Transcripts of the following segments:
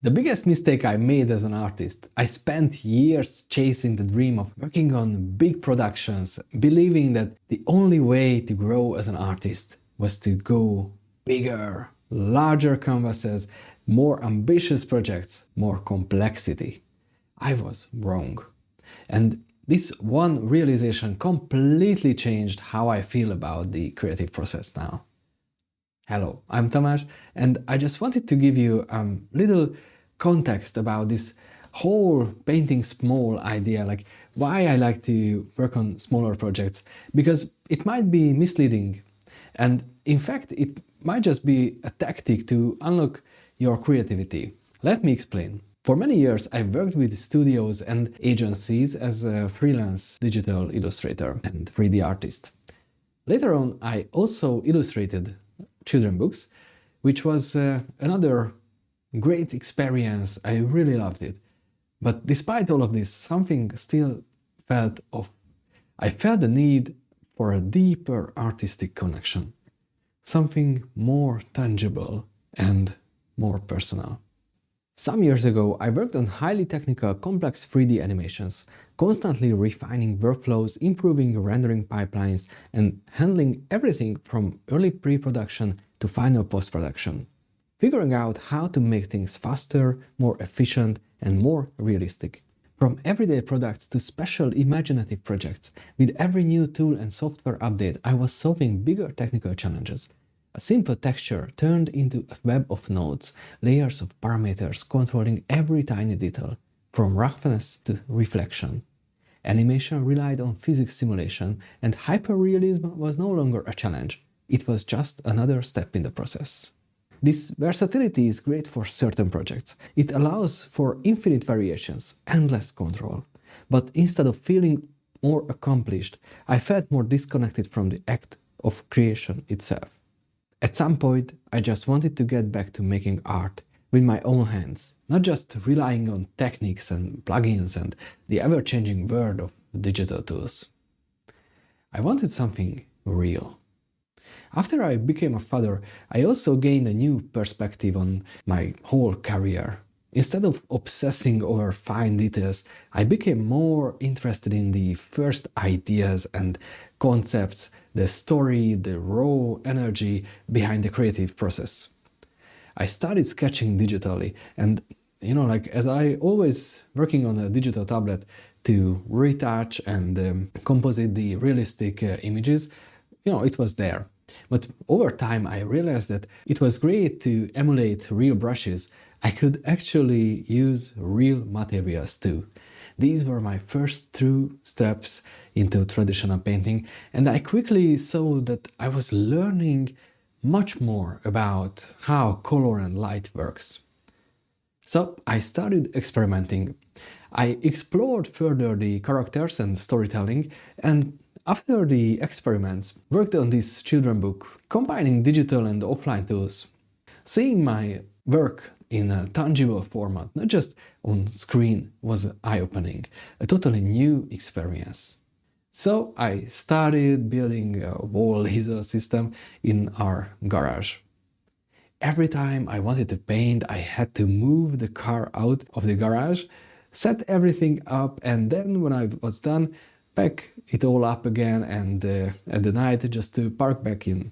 The biggest mistake I made as an artist, I spent years chasing the dream of working on big productions, believing that the only way to grow as an artist was to go bigger, larger canvases, more ambitious projects, more complexity. I was wrong. And this one realization completely changed how I feel about the creative process now. Hello, I'm Tamás, and I just wanted to give you a little context about this whole painting small idea, like why I like to work on smaller projects, because it might be misleading. And in fact, it might just be a tactic to unlock your creativity. Let me explain. For many years, I worked with studios and agencies as a freelance digital illustrator and 3D artist. Later on, I also illustrated children books, which was another great experience. I really loved it. But despite all of this, something still felt off. I felt the need for a deeper artistic connection, something more tangible and more personal. Some years ago, I worked on highly technical, complex 3D animations, constantly refining workflows, improving rendering pipelines, and handling everything from early pre-production to final post-production. Figuring out how to make things faster, more efficient, and more realistic. From everyday products to special imaginative projects, with every new tool and software update, I was solving bigger technical challenges. A simple texture turned into a web of nodes, layers of parameters controlling every tiny detail, from roughness to reflection. Animation relied on physics simulation, and hyperrealism was no longer a challenge. It was just another step in the process. This versatility is great for certain projects. It allows for infinite variations, endless control. But instead of feeling more accomplished, I felt more disconnected from the act of creation itself. At some point, I just wanted to get back to making art with my own hands, not just relying on techniques and plugins and the ever-changing world of digital tools. I wanted something real. After I became a father, I also gained a new perspective on my whole career. Instead of obsessing over fine details, I became more interested in the first ideas and concepts, the story, the raw energy behind the creative process. I started sketching digitally, and as I always working on a digital tablet to retouch and composite the realistic images, it was there. But over time, I realized that it was great to emulate real brushes. I could actually use real materials too. These were my first true steps into traditional painting, and I quickly saw that I was learning much more about how color and light works. So I started experimenting. I explored further the characters and storytelling, and after the experiments, worked on this children book, combining digital and offline tools. Seeing my work in a tangible format, not just on screen, was eye-opening, a totally new experience. So I started building a wall laser system in our garage. Every time I wanted to paint, I had to move the car out of the garage, set everything up, and then when I was done, pack it all up again and at the night just to park back in.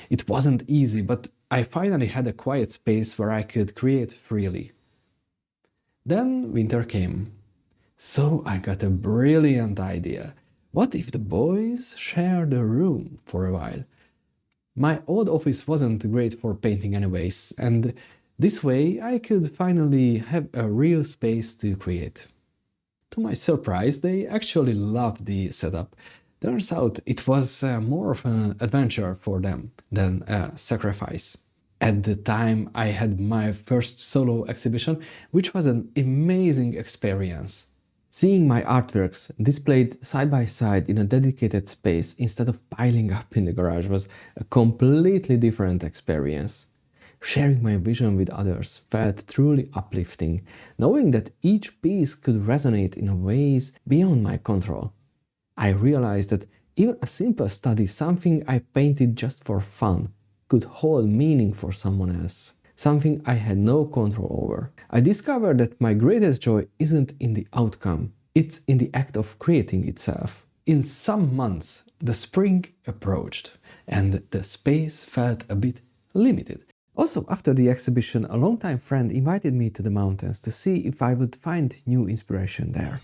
It wasn't easy, but I finally had a quiet space where I could create freely. Then winter came. So I got a brilliant idea. What if the boys shared a room for a while? My old office wasn't great for painting anyways, and this way I could finally have a real space to create. To my surprise, they actually loved the setup. Turns out it was more of an adventure for them than a sacrifice. At the time, I had my first solo exhibition, which was an amazing experience. Seeing my artworks displayed side by side in a dedicated space instead of piling up in the garage was a completely different experience. Sharing my vision with others felt truly uplifting, knowing that each piece could resonate in ways beyond my control. I realized that even a simple study, something I painted just for fun, could hold meaning for someone else. something I had no control over. I discovered that my greatest joy isn't in the outcome, it's in the act of creating itself. In some months, the spring approached, and the space felt a bit limited. Also, after the exhibition, a longtime friend invited me to the mountains to see if I would find new inspiration there.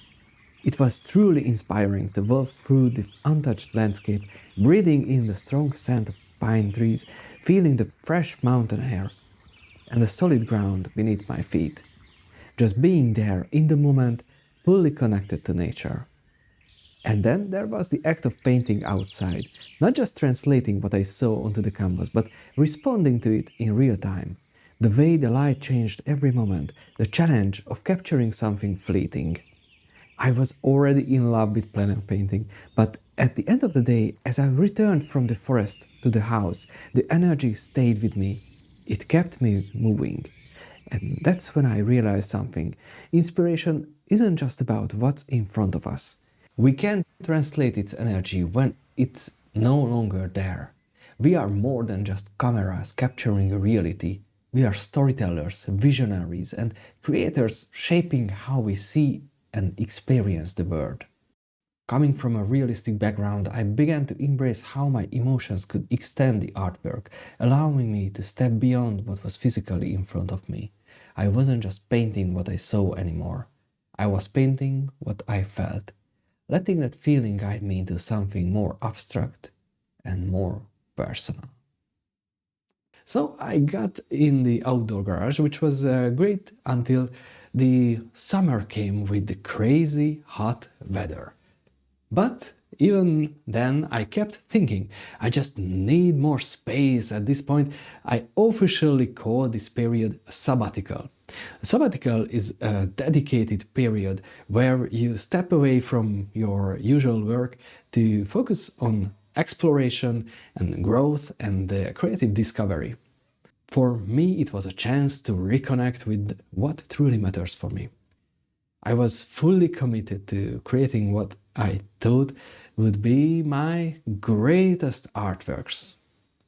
It was truly inspiring to walk through the untouched landscape, breathing in the strong scent of pine trees, feeling the fresh mountain air and the solid ground beneath my feet. Just being there in the moment, fully connected to nature. And then there was the act of painting outside, not just translating what I saw onto the canvas, but responding to it in real time. The way the light changed every moment, the challenge of capturing something fleeting. I was already in love with plein painting, but at the end of the day, as I returned from the forest to the house, the energy stayed with me. It kept me moving. And that's when I realized something. Inspiration isn't just about what's in front of us. We can translate its energy when it's no longer there. We are more than just cameras capturing reality. We are storytellers, visionaries, and creators shaping how we see and experience the world. Coming from a realistic background, I began to embrace how my emotions could extend the artwork, allowing me to step beyond what was physically in front of me. I wasn't just painting what I saw anymore. I was painting what I felt, letting that feeling guide me into something more abstract and more personal. So I got in the outdoor garage, which was great until the summer came with the crazy hot weather. But even then, I kept thinking, I just need more space. At this point, I officially call this period a sabbatical. A sabbatical is a dedicated period where you step away from your usual work to focus on exploration and growth and creative discovery. For me, it was a chance to reconnect with what truly matters for me. I was fully committed to creating what I thought would be my greatest artworks.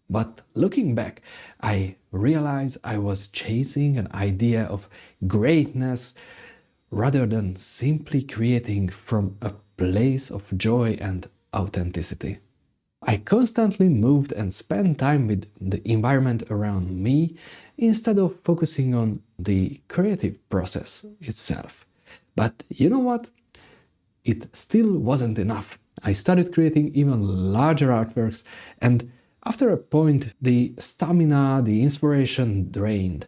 But looking back, I realized I was chasing an idea of greatness rather than simply creating from a place of joy and authenticity. I constantly moved and spent time with the environment around me instead of focusing on the creative process itself. But you know what? It still wasn't enough. I started creating even larger artworks, and after a point, the stamina, the inspiration drained.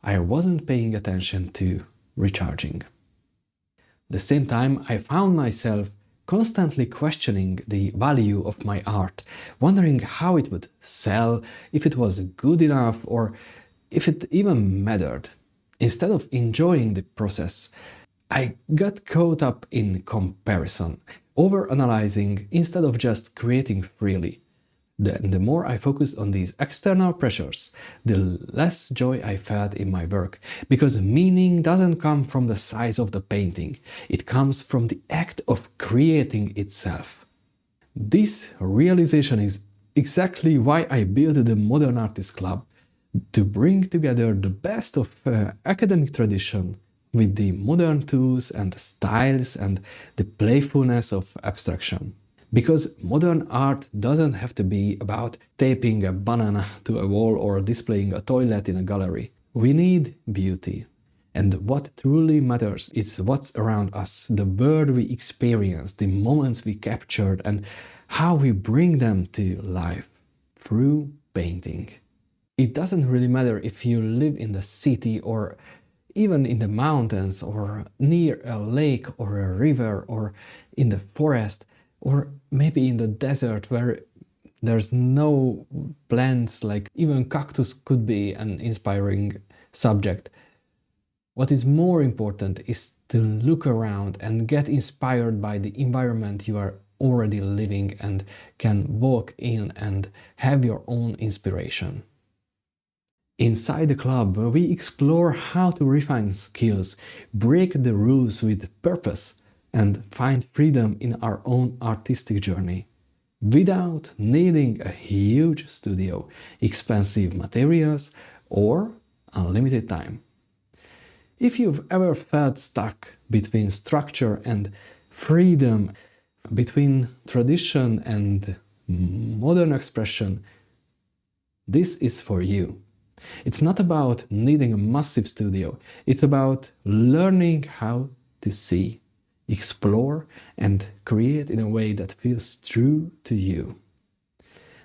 I wasn't paying attention to recharging. At the same time, I found myself constantly questioning the value of my art, wondering how it would sell, if it was good enough, or if it even mattered. Instead of enjoying the process, I got caught up in comparison, overanalyzing instead of just creating freely. The more I focused on these external pressures, the less joy I felt in my work, because meaning doesn't come from the size of the painting, it comes from the act of creating itself. This realization is exactly why I built the Modern Artist Club, to bring together the best of academic tradition with the modern tools and styles and the playfulness of abstraction. Because modern art doesn't have to be about taping a banana to a wall or displaying a toilet in a gallery. We need beauty. And what truly matters is what's around us, the world we experience, the moments we captured, and how we bring them to life through painting. It doesn't really matter if you live in the city or even in the mountains or near a lake or a river or in the forest or maybe in the desert where there's no plants, like even cactus could be an inspiring subject. What is more important is to look around and get inspired by the environment you are already living and can walk in and have your own inspiration. Inside the club, we explore how to refine skills, break the rules with purpose, and find freedom in our own artistic journey, without needing a huge studio, expensive materials, or unlimited time. If you've ever felt stuck between structure and freedom, between tradition and modern expression, this is for you. It's not about needing a massive studio, it's about learning how to see, explore, and create in a way that feels true to you.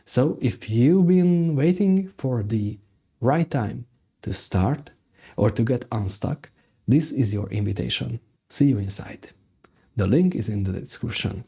So if you've been waiting for the right time to start or to get unstuck, this is your invitation. See you inside. The link is in the description.